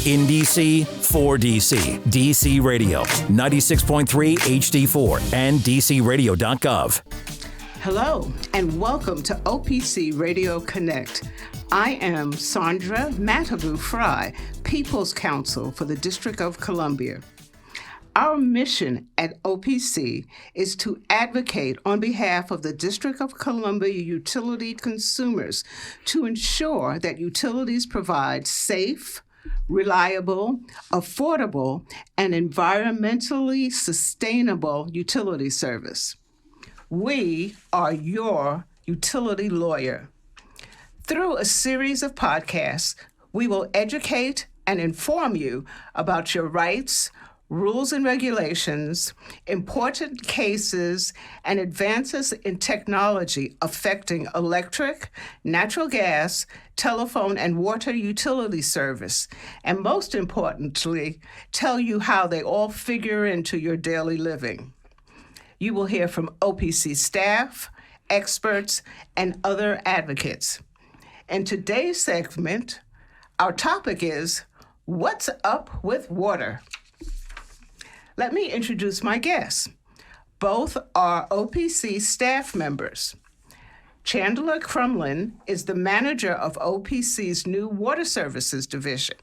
In DC, for DC. DC Radio, 96.3 HD4 and DCRadio.gov. Hello, and welcome to OPC Radio Connect. I am Sandra Mattavous-Frye, People's Counsel for the District of Columbia. Our mission at OPC is to advocate on behalf of the District of Columbia utility consumers to ensure that utilities provide safe, reliable, affordable, and environmentally sustainable utility service. We are your utility lawyer. Through a series of podcasts, we will educate and inform you about your rights, rules and regulations, important cases, and advances in technology affecting electric, natural gas, telephone, and water utility service, and most importantly, tell you how they all figure into your daily living. You will hear from OPC staff, experts, and other advocates. In today's segment, our topic is, What's Up with Water? Let me introduce my guests. Both are OPC staff members. Chandler Crumlin is the manager of OPC's new Water Services Division,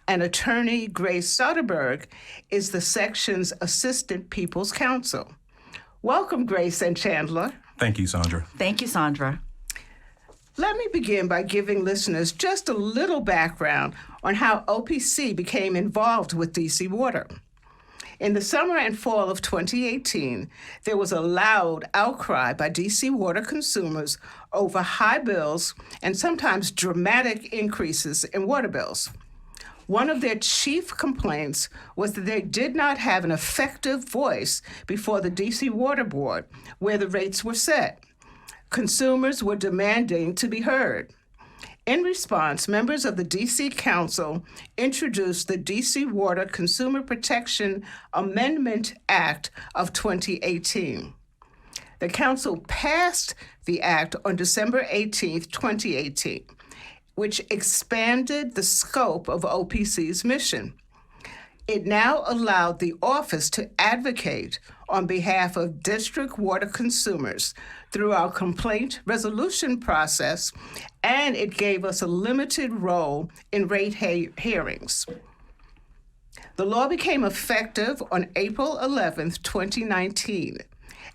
and attorney Grace Soderberg is the section's assistant People's Counsel. Welcome, Grace and Chandler. Thank you, Sandra. Thank you, Sandra. Let me begin by giving listeners just a little background on how OPC became involved with DC Water. In the summer and fall of 2018, there was a loud outcry by DC Water consumers over high bills and sometimes dramatic increases in water bills. One of their chief complaints was that they did not have an effective voice before the DC Water Board, where the rates were set. Consumers were demanding to be heard. In response, members of the D.C. Council introduced the D.C. Water Consumer Protection Amendment Act of 2018. The Council passed the act on December 18, 2018, which expanded the scope of OPC's mission. It now allowed the office to advocate on behalf of district water consumers through our complaint resolution process, and it gave us a limited role in rate hearings. The law became effective on April 11, 2019,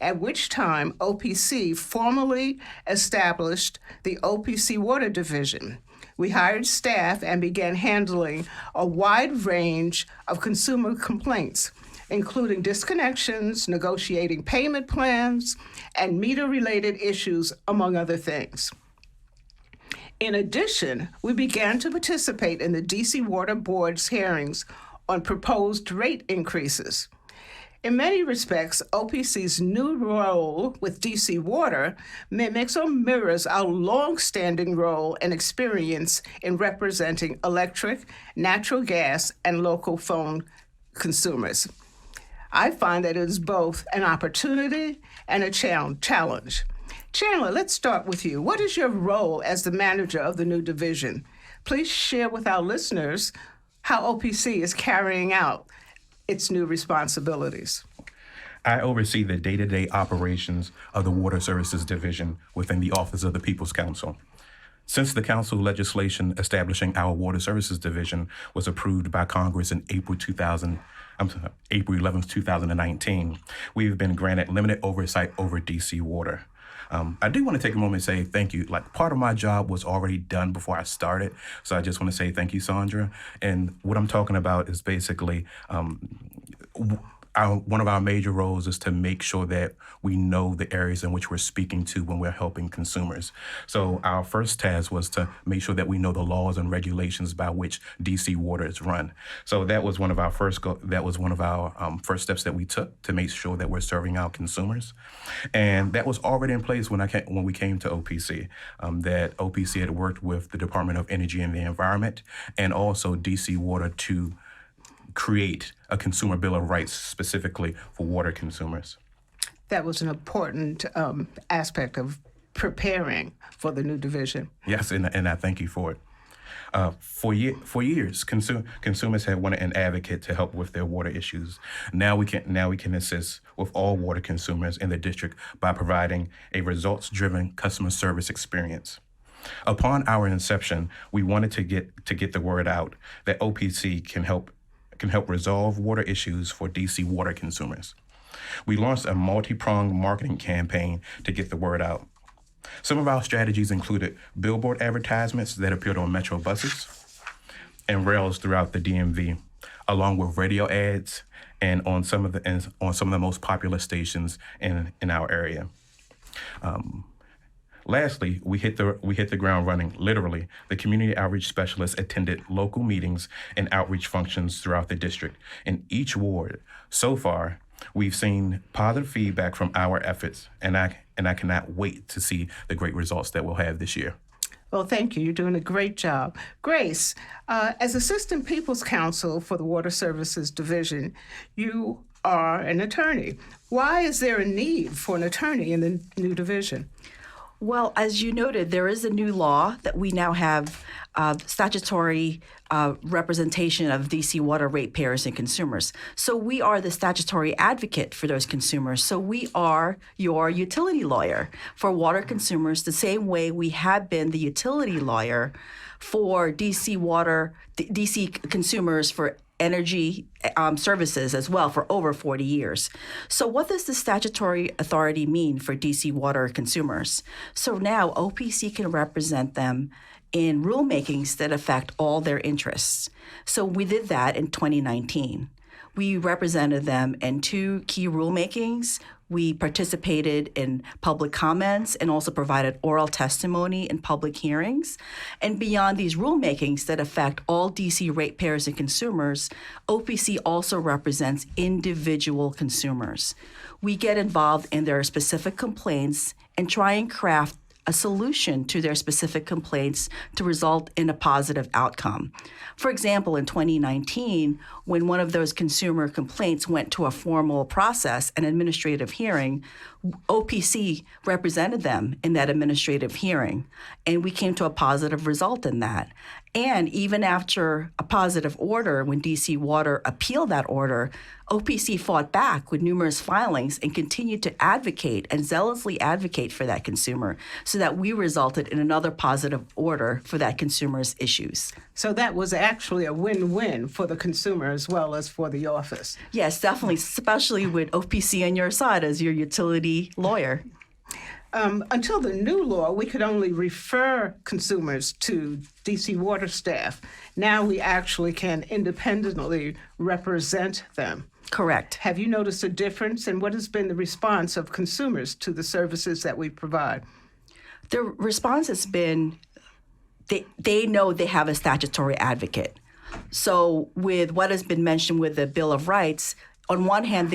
at which time OPC formally established the OPC Water Division. We hired staff and began handling a wide range of consumer complaints, including disconnections, negotiating payment plans, and meter-related issues, among other things. In addition, we began to participate in the DC Water Board's hearings on proposed rate increases. In many respects, OPC's new role with DC Water mimics or mirrors our long-standing role and experience in representing electric, natural gas, and local phone consumers. I find that it is both an opportunity and a challenge. Chandler, let's start with you. What is your role as the manager of the new division? Please share with our listeners how OPC is carrying out its new responsibilities. I oversee the day-to-day operations of the Water Services Division within the Office of the People's Counsel. Since the Council legislation establishing our Water Services Division was approved by Congress in April 11, 2019, we've been granted limited oversight over DC Water. I do want to take a moment and say thank you. Like, part of my job was already done before I started, so I just want to say thank you, Sandra. And what I'm talking about is basically one of our major roles is to make sure that we know the areas in which we're speaking to when we're helping consumers. So our first task was to make sure that we know the laws and regulations by which DC Water is run. So that was one of our first first steps that we took to make sure that we're serving our consumers, and that was already in place when we came to OPC. That OPC had worked with the Department of Energy and the Environment and also DC Water to create a consumer bill of rights specifically for water consumers. That was an important aspect of preparing for the new division. Yes, and I thank you for it. For years, consumers have wanted an advocate to help with their water issues. Now we can assist with all water consumers in the district by providing a results-driven customer service experience. Upon our inception, we wanted to get the word out that OPC can help resolve water issues for DC water consumers. We launched a multi-pronged marketing campaign to get the word out. Some of our strategies included billboard advertisements that appeared on metro buses and rails throughout the DMV, along with radio ads and on some of the most popular stations in our area. Lastly, we hit the ground running. Literally, the community outreach specialists attended local meetings and outreach functions throughout the district. In each ward, so far, we've seen positive feedback from our efforts, and I cannot wait to see the great results that we'll have this year. Well, thank you. You're doing a great job. Grace, as Assistant People's Counsel for the Water Services Division, you are an attorney. Why is there a need for an attorney in the new division? Well, as you noted, there is a new law that we now have statutory representation of DC water ratepayers and consumers. So we are the statutory advocate for those consumers. So we are your utility lawyer for water consumers, the same way we have been the utility lawyer for DC consumers for energy services as well for over 40 years. So what does the statutory authority mean for DC water consumers? So now OPC can represent them in rulemakings that affect all their interests. So we did that in 2019. We represented them in 2 key rulemakings. We participated in public comments and also provided oral testimony in public hearings. And beyond these rulemakings that affect all DC ratepayers and consumers, OPC also represents individual consumers. We get involved in their specific complaints and try and craft a solution to their specific complaints to result in a positive outcome. For example, in 2019, when one of those consumer complaints went to a formal process, an administrative hearing, OPC represented them in that administrative hearing, and we came to a positive result in that. And even after a positive order, when DC Water appealed that order, OPC fought back with numerous filings and continued to advocate and zealously advocate for that consumer so that we resulted in another positive order for that consumer's issues. So that was actually a win-win for the consumer as well as for the office. Yes, definitely, especially with OPC on your side as your utility lawyer. Until the new law, we could only refer consumers to DC Water staff. Now we actually can independently represent them. Correct. Have you noticed a difference, and what has been the response of consumers to the services that we provide? The response has been they know they have a statutory advocate. So with what has been mentioned with the Bill of Rights, on one hand,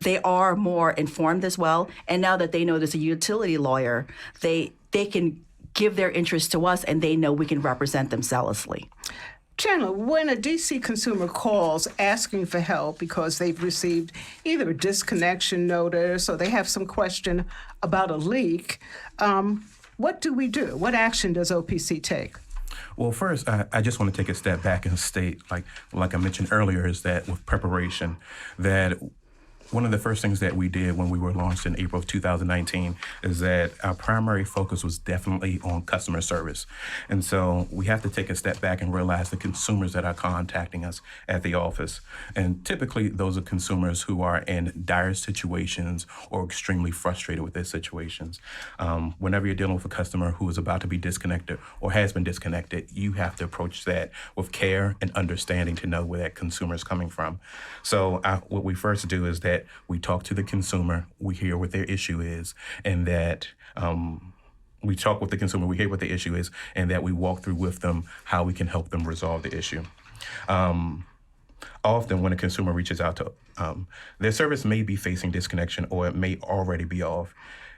they are more informed as well, and now that they know there's a utility lawyer, they can give their interest to us, and they know we can represent them zealously. Chandler, when a DC consumer calls asking for help because they've received either a disconnection notice or they have some question about a leak, what do we do? What action does OPC take? Well, first, I just want to take a step back and state, like I mentioned earlier, is that with preparation, that one of the first things that we did when we were launched in April of 2019 is that our primary focus was definitely on customer service. And so we have to take a step back and realize the consumers that are contacting us at the office. And typically those are consumers who are in dire situations or extremely frustrated with their situations. Whenever you're dealing with a customer who is about to be disconnected or has been disconnected, you have to approach that with care and understanding to know where that consumer is coming from. So what we first do is that we talk to the consumer, we hear what their issue is, and that we talk with the consumer, we hear what the issue is, and that we walk through with them how we can help them resolve the issue. Often when a consumer reaches out to their service may be facing disconnection, or it may already be off.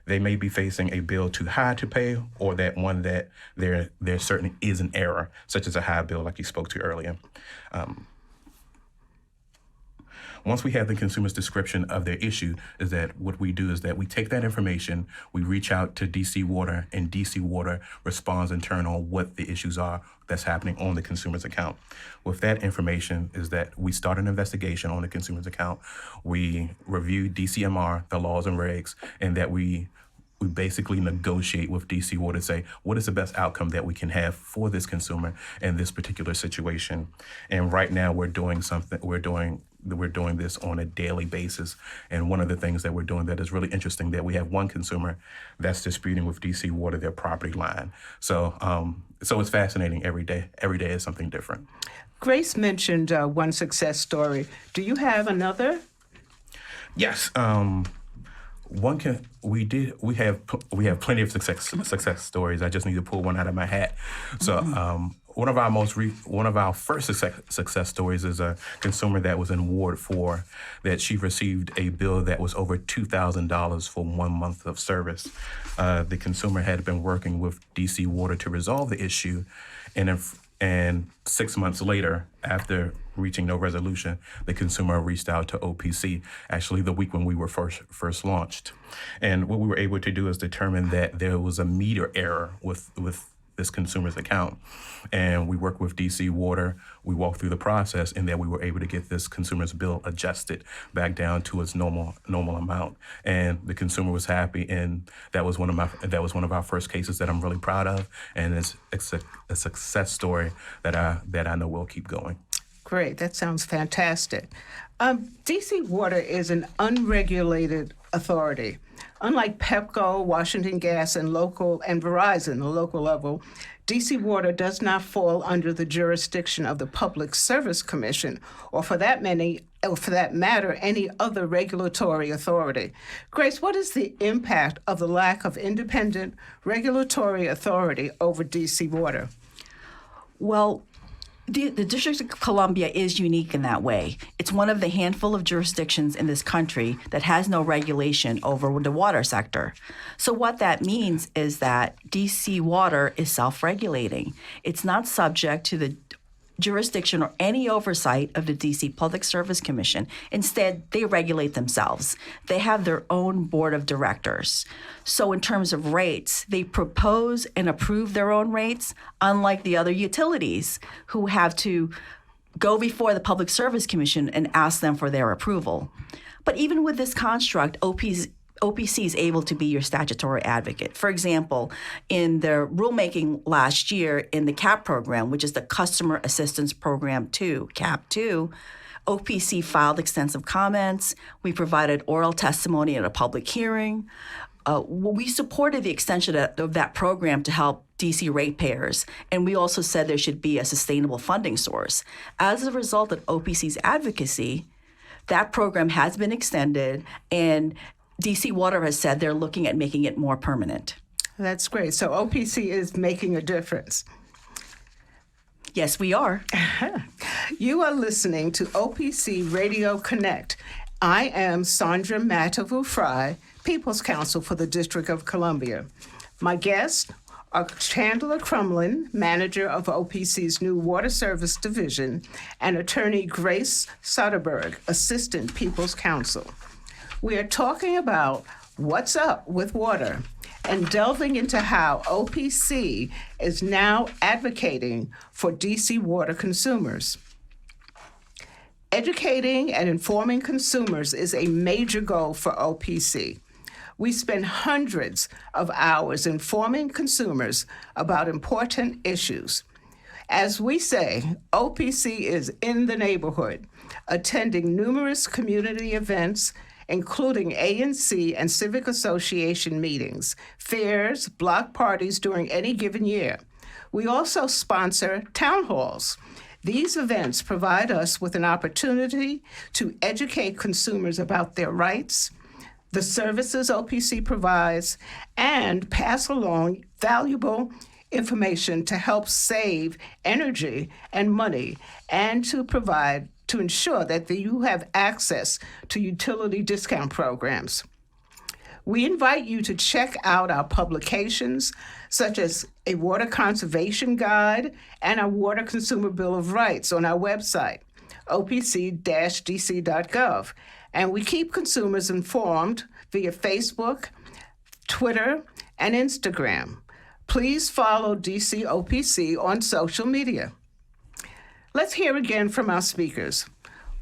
They may be facing a bill too high to pay, or that one that there certainly is an error, such as a high bill like you spoke to earlier. Once we have the consumer's description of their issue, is that what we do is that we take that information, we reach out to DC Water, and DC Water responds in turn on what the issues are that's happening on the consumer's account. With that information is that we start an investigation on the consumer's account, we review DCMR, the laws and regs, and that we basically negotiate with DC Water to say, what is the best outcome that we can have for this consumer in this particular situation? And right now we're doing this on a daily basis. And one of the things that we're doing that is really interesting, that we have one consumer that's disputing with DC Water their property line. So it's fascinating every day. Every day is something different. Grace mentioned one success story. Do you have another? Yes. We have plenty of success stories. I just need to pull one out of my hat. So one of our first success stories is a consumer that was in Ward 4 that she received a bill that was over $2,000 for 1 month of service. The consumer had been working with DC Water to resolve the issue, and 6 months later, after reaching no resolution, the consumer reached out to OPC, actually the week when we were first launched. And what we were able to do is determine that there was a meter error with this consumer's account. And we worked with DC Water, we walked through the process, and then we were able to get this consumer's bill adjusted back down to its normal amount. And the consumer was happy, and that was one of our first cases that I'm really proud of, and it's a success story that I know will keep going. Great, that sounds fantastic. DC Water is an unregulated authority. Unlike Pepco, Washington Gas, and Verizon, the local level, DC Water does not fall under the jurisdiction of the Public Service Commission, or for that matter, any other regulatory authority. Grace, what is the impact of the lack of independent regulatory authority over DC Water? Well, the District of Columbia is unique in that way. It's one of the handful of jurisdictions in this country that has no regulation over the water sector. So what that means is that DC Water is self-regulating. It's not subject to the jurisdiction or any oversight of the DC Public Service Commission. Instead, they regulate themselves. They have their own board of directors. So in terms of rates, they propose and approve their own rates, unlike the other utilities who have to go before the Public Service Commission and ask them for their approval. But even with this construct, OPC is able to be your statutory advocate. For example, in the rulemaking last year in the CAP program, which is the Customer Assistance Program 2, CAP 2, OPC filed extensive comments. We provided oral testimony at a public hearing. We supported the extension of that program to help DC ratepayers, and we also said there should be a sustainable funding source. As a result of OPC's advocacy, that program has been extended, and DC Water has said they're looking at making it more permanent. That's great. So OPC is making a difference. Yes, we are. You are listening to OPC Radio Connect. I am Sandra Mattavous-Frye, People's Counsel for the District of Columbia. My guests are Chandler Crumlin, manager of OPC's new Water Service Division, and attorney Grace Soderberg, assistant People's Counsel. We are talking about what's up with water and delving into how OPC is now advocating for DC Water consumers. Educating and informing consumers is a major goal for OPC. We spend hundreds of hours informing consumers about important issues. As we say, OPC is in the neighborhood, attending numerous community events, including ANC and civic association meetings, fairs, block parties during any given year. We also sponsor town halls. These events provide us with an opportunity to educate consumers about their rights, the services OPC provides, and pass along valuable information to help save energy and money, and to ensure that you have access to utility discount programs. We invite you to check out our publications, such as a Water Conservation Guide and our Water Consumer Bill of Rights on our website. opc-dc.gov. And we keep consumers informed via Facebook, Twitter, and Instagram. Please follow DC OPC on social media. Let's hear again from our speakers.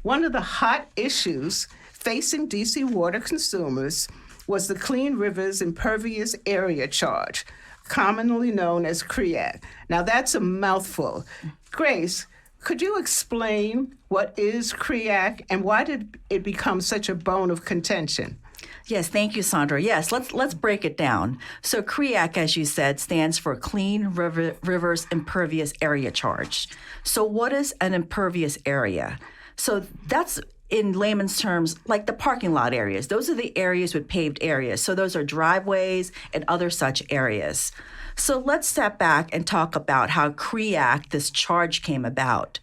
One of the hot issues facing DC water consumers was the Clean Rivers Impervious Area Charge, commonly known as CREAC. Now that's a mouthful. Grace, could you explain what is CREAC and why did it become such a bone of contention? Yes, thank you, Sandra. Yes, let's break it down. So CREAC, as you said, stands for Clean Rivers Impervious Area Charge. So what is an impervious area? So that's, in layman's terms, like the parking lot areas. Those are the areas with paved areas. So those are driveways and other such areas. So let's step back and talk about how CREAC, this charge, came about.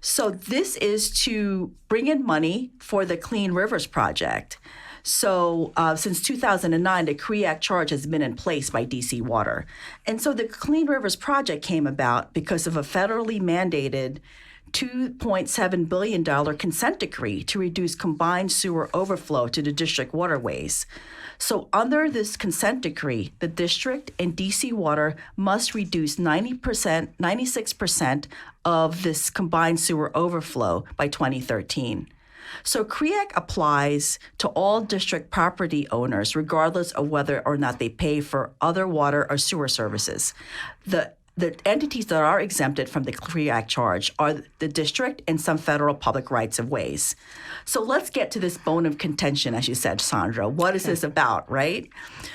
So this is to bring in money for the Clean Rivers Project. So since 2009, the CREAC charge has been in place by DC Water. And so the Clean Rivers Project came about because of a federally mandated $2.7 billion consent decree to reduce combined sewer overflow to the district waterways. So under this consent decree, the district and DC Water must reduce 96% of this combined sewer overflow by 2013. So CREAC applies to all district property owners, regardless of whether or not they pay for other water or sewer services. The entities that are exempted from the CREAC charge are the district and some federal public rights of ways. So let's get to this bone of contention, as you said, Sandra. What is this about, right?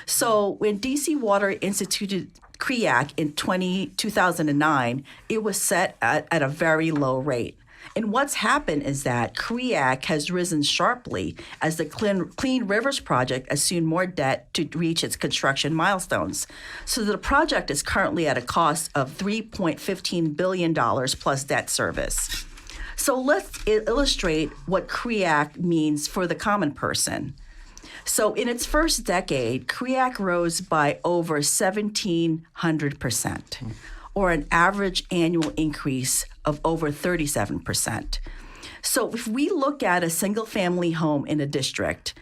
So when DC Water instituted CREAC in 2009, it was set at a very low rate. And what's happened is that CREAC has risen sharply as the Clean Rivers Project assumed more debt to reach its construction milestones. So the project is currently at a cost of $3.15 billion plus debt service. So let's illustrate what CREAC means for the common person. So in its first decade, CREAC rose by over 1,700%. Or an average annual increase of over 37%. So if we look at a single-family home in a district,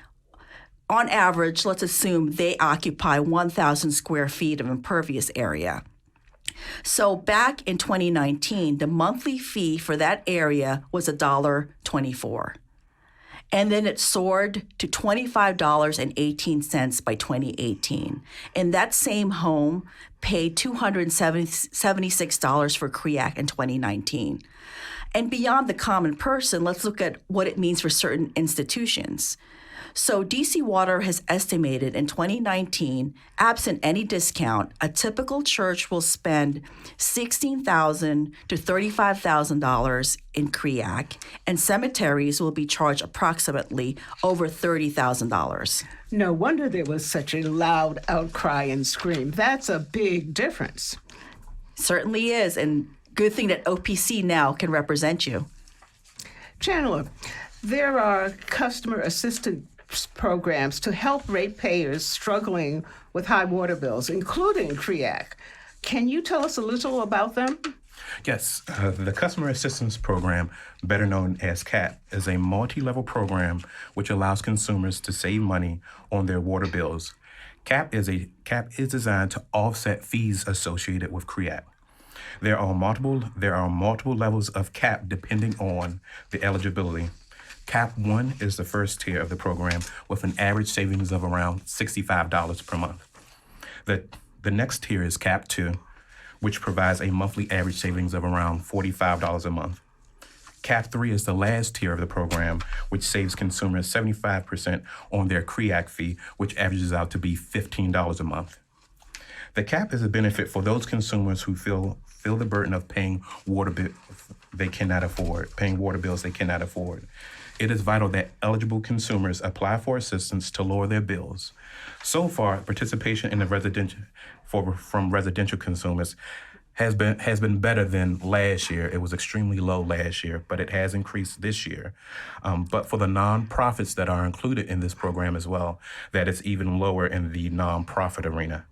on average, let's assume they occupy 1,000 square feet of impervious area. So back in 2019, the monthly fee for that area was $1.24. And then it soared to $25.18 by 2018. And that same home paid $276 for CREAC in 2019. And beyond the common person, let's look at what it means for certain institutions. So DC Water has estimated in 2019, absent any discount, a typical church will spend $16,000 to $35,000 in CREAC, and cemeteries will be charged approximately over $30,000. No wonder there was such a loud outcry and scream. That's a big difference. Certainly is, and good thing that OPC now can represent you. Chandler, there are customer assistance programs to help ratepayers struggling with high water bills, including CREAC. Can you tell us a little about them? Yes, the Customer Assistance Program, better known as CAP, is a multi-level program which allows consumers to save money on their water bills. CAP is designed to offset fees associated with CREAC. There are multiple levels of CAP depending on the eligibility. CAP 1 is the first tier of the program with an average savings of around $65 per month. The next tier is CAP 2, which provides a monthly average savings of around $45 a month. CAP 3 is the last tier of the program, which saves consumers 75% on their CREAC fee, which averages out to be $15 a month. The CAP is a benefit for those consumers who feel the burden of paying water bills they cannot afford. It is vital that eligible consumers apply for assistance to lower their bills. So far, participation in the from residential consumers has been better than last year. It was extremely low last year, but it has increased this year. But for the nonprofits that are included in this program as well, that is even lower in the nonprofit arena.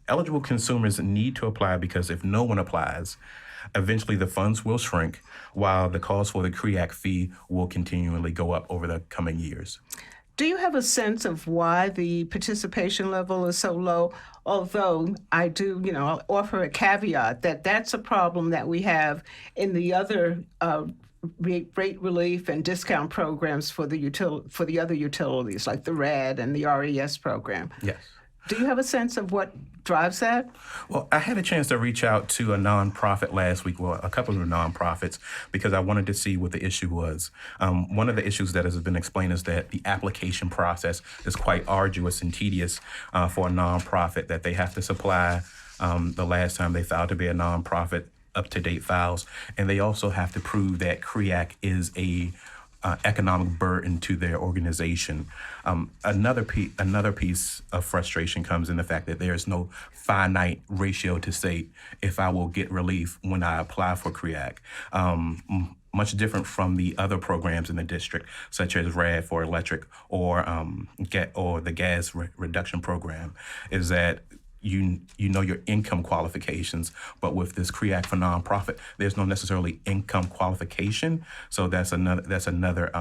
Eligible consumers need to apply because if no one applies, eventually the funds will shrink while the cost for the CREAC fee will continually go up over the coming years. Do you have a sense of why the participation level is so low? Although I do, I'll offer a caveat that that's a problem that we have in the other rate relief and discount programs for the other utilities, like the RAD and the RES program. Yes. Do you have a sense of what drives that? Well, I had a chance to reach out to a nonprofit last week, well, a couple of nonprofits, because I wanted to see what the issue was. One of the issues that has been explained is that the application process is quite arduous and tedious for a nonprofit, that they have to supply the last time they filed to be a nonprofit up-to-date files, and they also have to prove that CREAC is a economic burden to their organization. Another piece of frustration comes in the fact that there is no finite ratio to say if I will get relief when I apply for CREAC. Much different from the other programs in the district, such as RAD for electric or the gas reduction program, is that you know your income qualifications, but with this CREAC for nonprofit, there's no necessarily income qualification. So that's another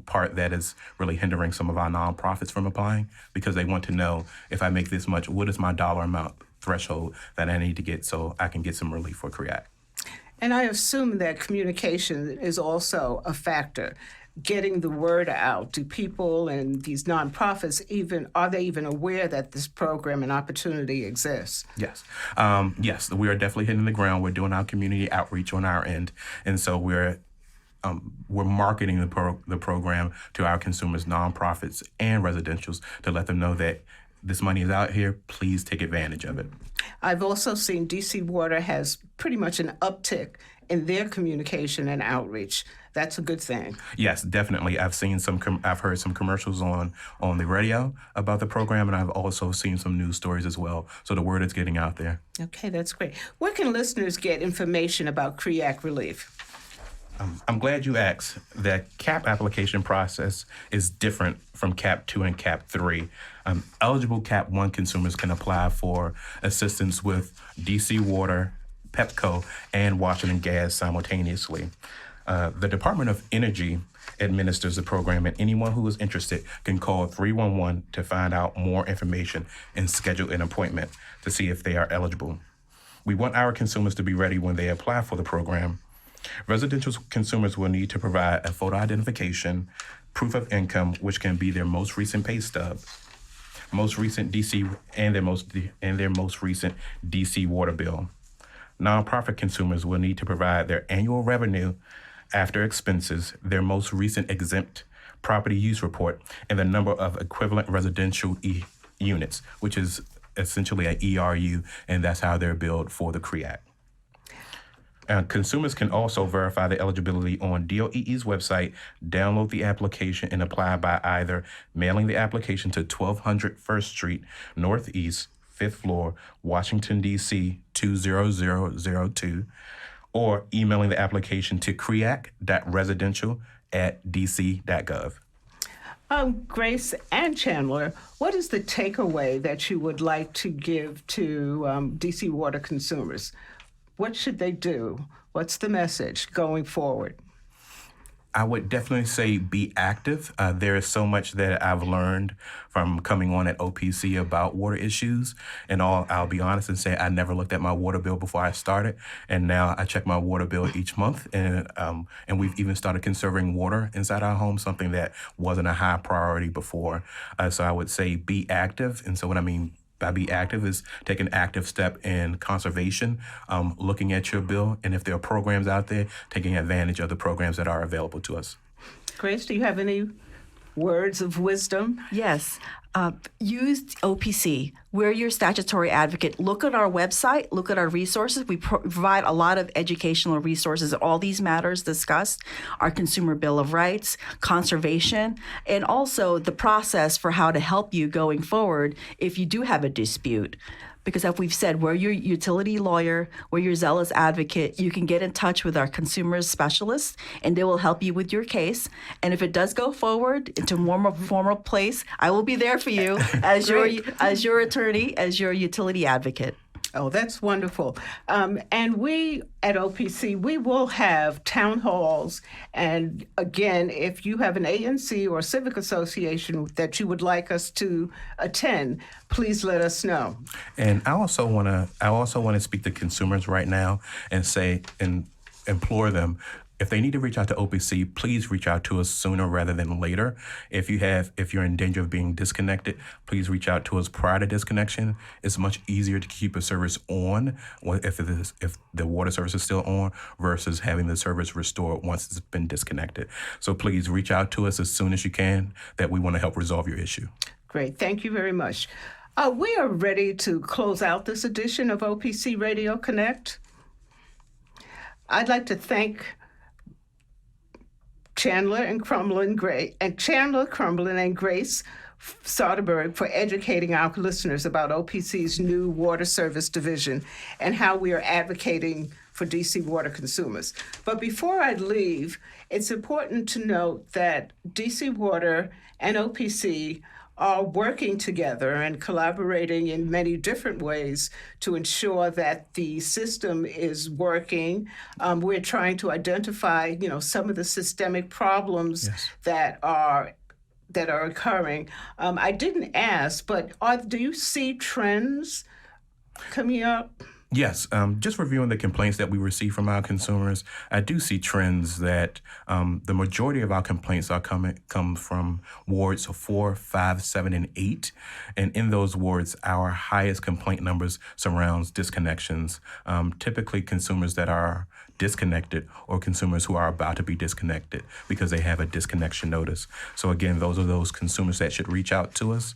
part that is really hindering some of our nonprofits from applying, because they want to know, if I make this much, what is my dollar amount threshold that I need to get so I can get some relief for CREAC. And I assume that communication is also a factor. Getting the word out. Do people and these nonprofits are they even aware that this program and opportunity exists? Yes. Yes, we are definitely hitting the ground. We're doing our community outreach on our end. And so we're marketing the program to our consumers, nonprofits and residentials, to let them know that this money is out here. Please take advantage of it. I've also seen DC Water has pretty much an uptick in their communication and outreach. That's a good thing. Yes, definitely. I've heard some commercials on the radio about the program, and I've also seen some news stories as well. So the word is getting out there. Okay, that's great. Where can listeners get information about CREAC relief? I'm glad you asked. The CAP application process is different from CAP 2 and CAP 3. Eligible CAP 1 consumers can apply for assistance with DC Water, PEPCO, and Washington Gas simultaneously. The Department of Energy administers the program, and anyone who is interested can call 311 to find out more information and schedule an appointment to see if they are eligible. We want our consumers to be ready when they apply for the program. Residential consumers will need to provide a photo identification, proof of income, which can be their most recent pay stub, most recent DC and their most recent DC water bill. Nonprofit consumers will need to provide their annual revenue after expenses, their most recent exempt property use report, and the number of equivalent residential units, which is essentially an ERU, and that's how they're billed for the CREAC. Consumers can also verify their eligibility on DOEE's website, download the application, and apply by either mailing the application to 1200 First Street, Northeast, 5th floor, Washington, D.C. 20002, or emailing the application to creac.residential@dc.gov. Grace and Chandler, what is the takeaway that you would like to give to DC Water consumers? What should they do? What's the message going forward? I would definitely say be active. There is so much that I've learned from coming on at OPC about water issues. And I'll be honest and say I never looked at my water bill before I started. And now I check my water bill each month. And we've even started conserving water inside our home, something that wasn't a high priority before. So I would say be active. And so what I mean by be active is take an active step in conservation, looking at your bill, and if there are programs out there, taking advantage of the programs that are available to us. Grace, do you have any words of wisdom? Yes. Use OPC. We're your statutory advocate. Look at our website. Look at our resources. We provide a lot of educational resources. All these matters discussed, our Consumer Bill of Rights, conservation, and also the process for how to help you going forward if you do have a dispute. Because as we've said, we're your utility lawyer, we're your zealous advocate. You can get in touch with our consumer specialists, and they will help you with your case. And if it does go forward into a more formal place, I will be there for you as your attorney, as your utility advocate. Oh, that's wonderful. And we at OPC, we will have town halls. And again, if you have an ANC or civic association that you would like us to attend, please let us know. And I also want to speak to consumers right now and say and implore them, if they need to reach out to OPC, please reach out to us sooner rather than later. If you're in danger of being disconnected, please reach out to us prior to disconnection. It's much easier to keep a service on if the water service is still on versus having the service restored once it's been disconnected. So please reach out to us as soon as you can, that we want to help resolve your issue. Great. Thank you very much. We are ready to close out this edition of OPC Radio Connect. I'd like to thank Chandler Crumblin and Grace Soderberg for educating our listeners about OPC's new water service division and how we are advocating for DC water consumers. But before I leave, it's important to note that DC Water and OPC are working together and collaborating in many different ways to ensure that the system is working. We're trying to identify, some of the systemic problems that are occurring. I didn't ask, but do you see trends coming up? Yes, just reviewing the complaints that we receive from our consumers, I do see trends that the majority of our complaints come from wards 4, 5, 7, and 8. And in those wards, our highest complaint numbers surrounds disconnections. Typically consumers that are disconnected or consumers who are about to be disconnected because they have a disconnection notice. So again, those are those consumers that should reach out to us.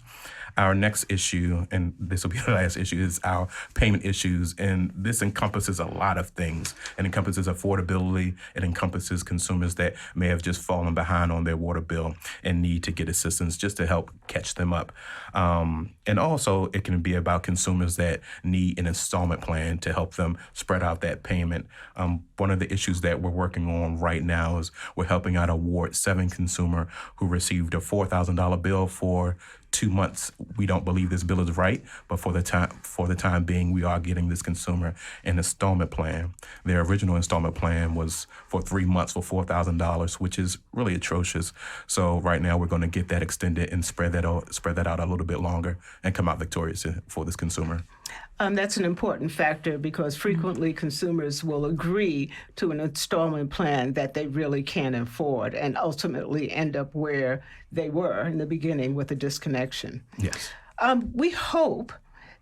Our next issue, and this will be the last issue, is our payment issues. And this encompasses a lot of things. It encompasses affordability. It encompasses consumers that may have just fallen behind on their water bill and need to get assistance just to help catch them up. And also, it can be about consumers that need an installment plan to help them spread out that payment. One of the issues that we're working on right now is we're helping out a Ward 7 consumer who received a $4,000 bill for 2 months. We don't believe this bill is right, but for the time being, we are getting this consumer an installment plan. Their original installment plan was for 3 months for $4,000, which is really atrocious. So right now, we're going to get that extended and spread that out a little bit longer and come out victorious for this consumer. That's an important factor because frequently consumers will agree to an installment plan that they really can't afford and ultimately end up where they were in the beginning with a disconnection. Yes. We hope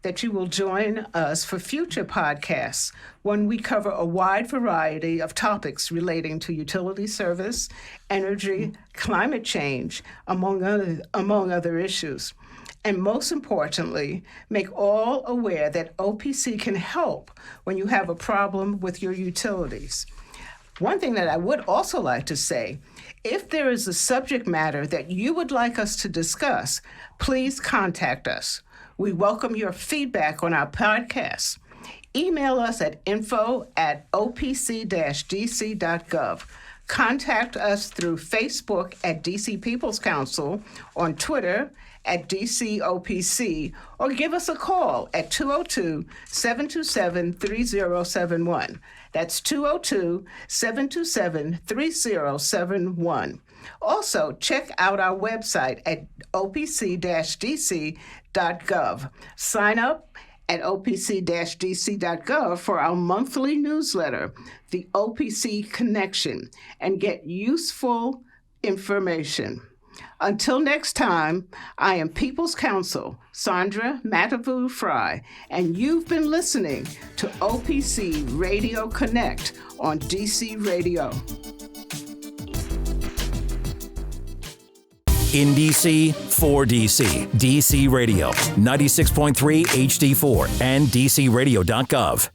that you will join us for future podcasts when we cover a wide variety of topics relating to utility service, energy, climate change, among other issues. And most importantly, make all aware that OPC can help when you have a problem with your utilities. One thing that I would also like to say, if there is a subject matter that you would like us to discuss, please contact us. We welcome your feedback on our podcast. Email us at info@opc-dc.gov. Contact us through Facebook at DC People's Counsel, on Twitter at DCOPC, or give us a call at 202-727-3071. That's 202-727-3071. Also, check out our website at opc-dc.gov. Sign up at opc-dc.gov for our monthly newsletter, the OPC Connection, and get useful information. Until next time, I am People's Counsel, Sandra Mattavous-Frye, and you've been listening to OPC Radio Connect on DC Radio. In DC, for DC, DC Radio, 96.3 HD4, and DCRadio.gov.